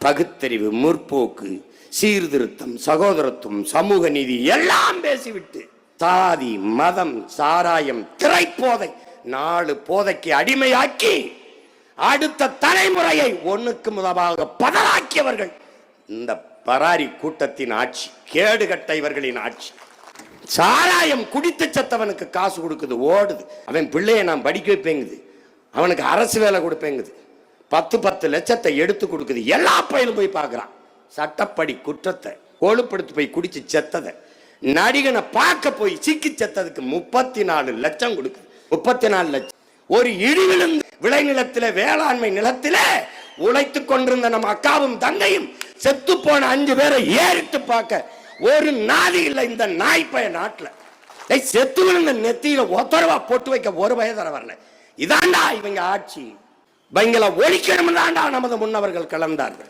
பகுத்தறிவு, முற்போக்கு, சீர்திருத்தம், சகோதரத்துவம், சமூக நீதி எல்லாம் பேசிவிட்டு சாதி, மதம், சாராயம், திரைப்போதை 4 போதைக்கு அடிமையாக்கி அடுத்த தலைமுறையை ஒண்ணுக்கு முதலாக பதறாக்கியவர்கள் இந்த பராரி கூட்டத்தின் ஆட்சி, கேடுகட்ட இவர்களின் ஆட்சி. சாராயம் குடித்து செத்தவனுக்கு காசு கொடுக்குது, ஓடுது. அவன் பிள்ளைய நான் படிக்க வைப்பேங்குது, அவனுக்கு அரசு வேலை கொடுப்பேங்குது, 10 லட்சத்தை எடுத்து கொடுக்குது. எல்லா பயிலும் போய் பார்க்கிறான். சட்டப்படி குற்றத்தை கொழுப்படுத்து போய் குடிச்சு செத்ததை, நடிகனை பார்க்க போய் சிக்கி செத்ததுக்கு 34 லட்சம் கொடுக்குது. 34 லட்சம். ஒரு இடிவிழுந்து விளைநிலத்தில, வேளாண்மை நிலத்தில உழைத்து கொண்டிருந்த நம்ம அக்காவும் தங்கையும் செத்து போன 5 பேரை ஏறிட்டு பார்க்க ஒரு நாதி இல்லை இந்த நாய்ப்பய நாட்டில். செத்து விழுந்த நெத்தியில ஒத்தரவா போட்டு வைக்க ஒரு வயதர வரல. இதாண்டா இவங்க ஆட்சி. இவங்களை ஒழிக்கணும் தாண்டா நமது முன்னவர்கள் கலந்தார்கள்.